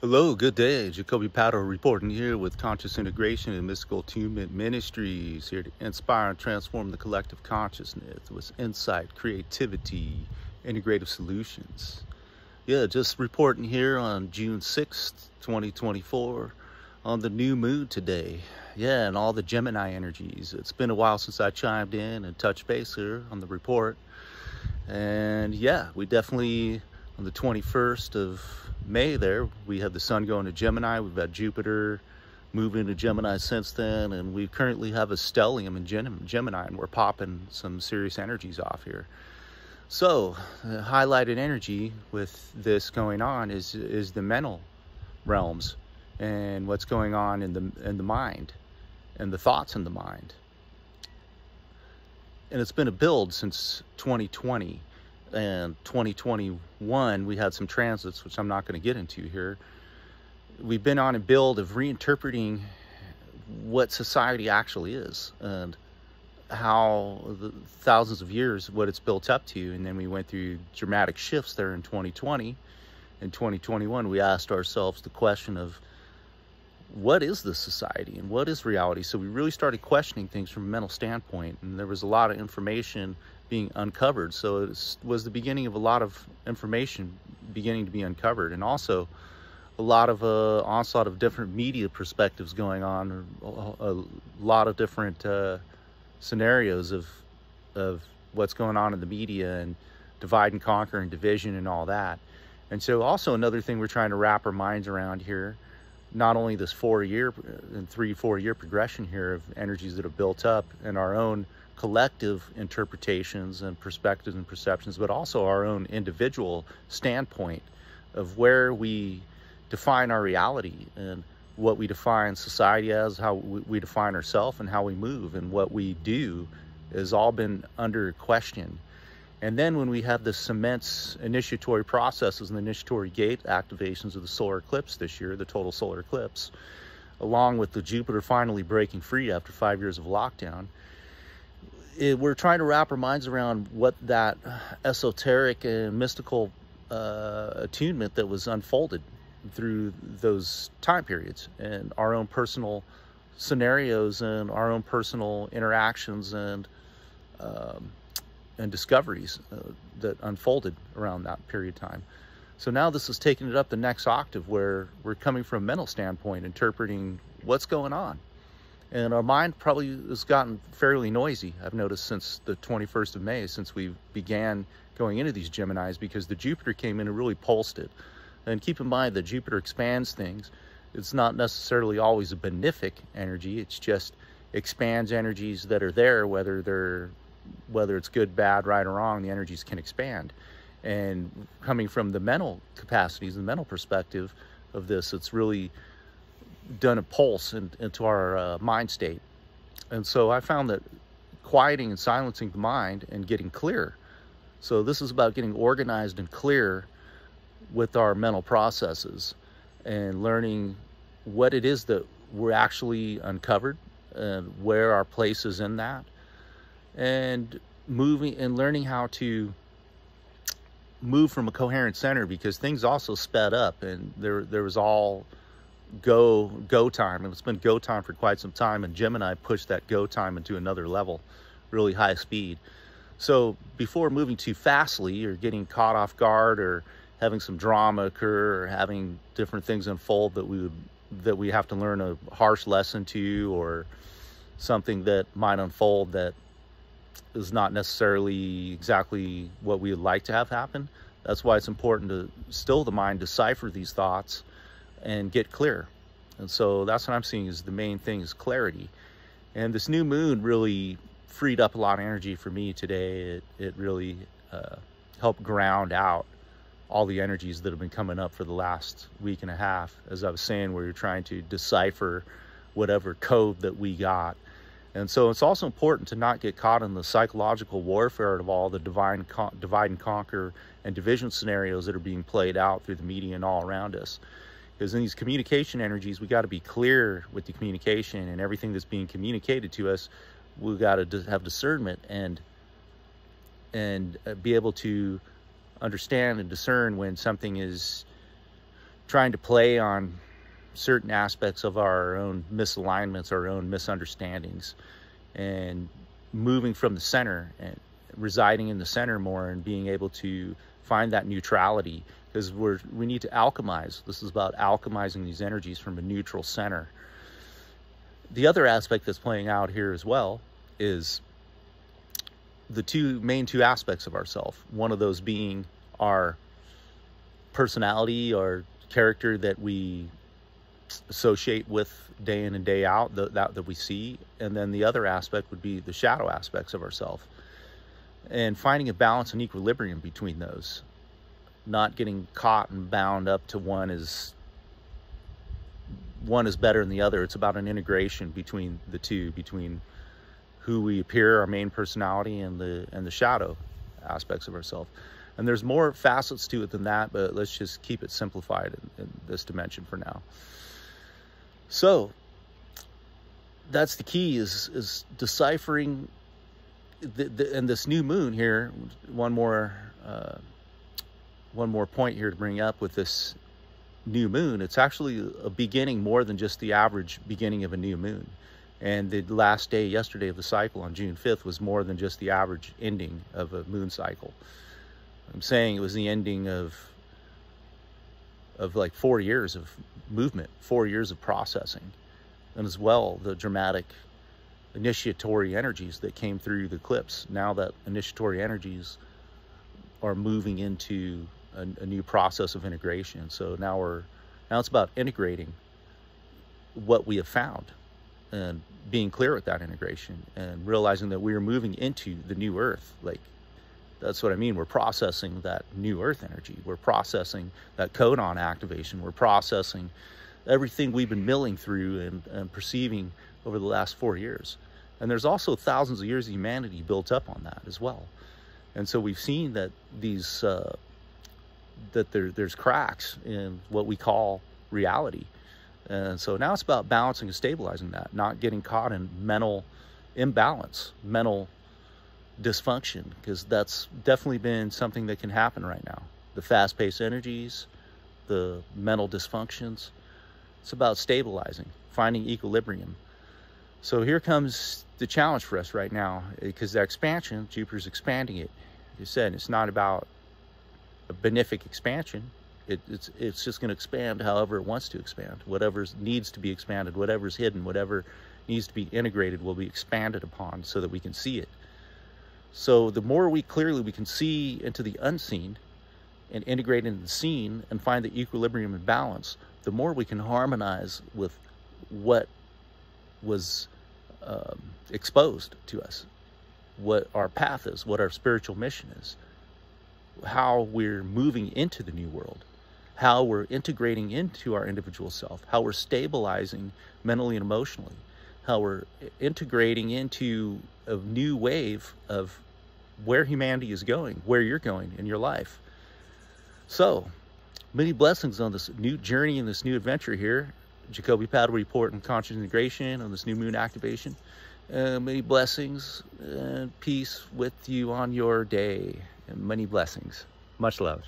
Hello, good day. Jacoby Paddle reporting here with Conscious Integration and Mystical Attunement Ministries, here to inspire and transform the collective consciousness with insight, creativity, integrative solutions. Yeah, just reporting here on June 6th, 2024, on the new moon today. Yeah, and all the Gemini energies. It's been a while since I chimed in and touched base here on the report. And yeah, we definitely, on the 21st of May there, we have the sun going to Gemini. We've had Jupiter move into Gemini since then, and we currently have a stellium in Gemini, and we're popping some serious energies off here. So highlighted energy with this going on is the mental realms and what's going on in the mind and the thoughts in the mind. And it's been a build since 2020. And 2021, we had some transits, which I'm not going to get into here. We've been on a build of reinterpreting what society actually is and how the thousands of years, what it's built up to. And then we went through dramatic shifts there in 2020. In 2021, we asked ourselves the question of what is this society and what is reality? So we really started questioning things from a mental standpoint, and there was a lot of information being uncovered. So it was the beginning of a lot of information beginning to be uncovered, and also a lot of onslaught of different media perspectives going on, a lot of different scenarios of what's going on in the media and divide and conquer and division and all that. And so also another thing we're trying to wrap our minds around here, not only this 4-year and 3-4 year progression here of energies that have built up and our own collective interpretations and perspectives and perceptions, but also our own individual standpoint of where we define our reality and what we define society as, how we define ourselves and how we move, and what we do has all been under question. And then when we have this immense initiatory processes and the initiatory gate activations of the solar eclipse this year, the total solar eclipse, along with the Jupiter finally breaking free after 5 years of lockdown, we're trying to wrap our minds around what that esoteric and mystical attunement that was unfolded through those time periods, and our own personal scenarios and our own personal interactions and discoveries that unfolded around that period of time. So now this is taking it up the next octave, where we're coming from a mental standpoint, interpreting what's going on. And our mind probably has gotten fairly noisy, I've noticed, since the 21st of May, since we began going into these Geminis, because the Jupiter came in and really pulsed it. And keep in mind that Jupiter expands things. It's not necessarily always a benefic energy. It's just expands energies that are there, whether it's good, bad, right, or wrong, the energies can expand. And coming from the mental capacities, the mental perspective of this, it's really done a pulse into our mind state. And so I found that quieting and silencing the mind and getting clear. So this is about getting organized and clear with our mental processes and learning what it is that we're actually uncovered and where our place is in that, and moving and learning how to move from a coherent center, because things also sped up, and there was all go time, and it's been go time for quite some time, and Gemini pushed that go time into another level, really high speed. So before moving too fastly or getting caught off guard or having some drama occur or having different things unfold that we have to learn a harsh lesson to, or something that might unfold that is not necessarily exactly what we would like to have happen. That's why it's important to still the mind, decipher these thoughts and get clear. And so that's what I'm seeing is the main thing is clarity. And this new moon really freed up a lot of energy for me today. It really helped ground out all the energies that have been coming up for the last week and a half, as I was saying, where you're trying to decipher whatever code that we got. And so it's also important to not get caught in the psychological warfare of all the divide and conquer and division scenarios that are being played out through the media and all around us. Because in these communication energies, we got to be clear with the communication, and everything that's being communicated to us, we've got to have discernment and be able to understand and discern when something is trying to play on certain aspects of our own misalignments, our own misunderstandings, and moving from the center and residing in the center more and being able to find that neutrality, because we need to alchemize. This is about alchemizing these energies from a neutral center. The other aspect that's playing out here as well is the main two aspects of ourself. One of those being our personality, our character that we associate with day in and day out, that we see. And then the other aspect would be the shadow aspects of ourself, and finding a balance and equilibrium between those, not getting caught and bound up to one is better than the other. It's about an integration between the two, between who we appear, our main personality, and the shadow aspects of ourselves. And there's more facets to it than that, but let's just keep it simplified in this dimension for now. So that's the key, is deciphering and this new moon here. One more point here to bring up with this new moon. It's actually a beginning more than just the average beginning of a new moon. And the last day yesterday of the cycle on June 5th was more than just the average ending of a moon cycle. I'm saying it was the ending of like 4 years of movement, 4 years of processing, and as well the dramatic initiatory energies that came through the eclipse. Now that initiatory energies are moving into a new process of integration. So now it's about integrating what we have found and being clear with that integration and realizing that we are moving into the new earth. Like, that's what I mean. We're processing that new earth energy. We're processing that codon activation. We're processing everything we've been milling through and perceiving over the last 4 years. And there's also thousands of years of humanity built up on that as well. And so we've seen that there's cracks in what we call reality. And so now it's about balancing and stabilizing that, not getting caught in mental imbalance, mental dysfunction, because that's definitely been something that can happen right now. The fast-paced energies, the mental dysfunctions. It's about stabilizing, finding equilibrium. So here comes the challenge for us right now, because that expansion, Jupiter's expanding it. Like I said, it's not about a benefic expansion. It's just going to expand however it wants to expand. Whatever needs to be expanded, whatever's hidden, whatever needs to be integrated will be expanded upon so that we can see it. So the more we can see into the unseen and integrate into the seen and find the equilibrium and balance, the more we can harmonize with what was exposed to us, what our path is, what our spiritual mission is, how we're moving into the new world, how we're integrating into our individual self, how we're stabilizing mentally and emotionally, how we're integrating into a new wave of where humanity is going, where you're going in your life. So many blessings on this new journey and this new adventure here. Jacoby Paddle Report and Conscious Integration on this new moon activation. Many blessings and peace with you on your day, and many blessings. Much love.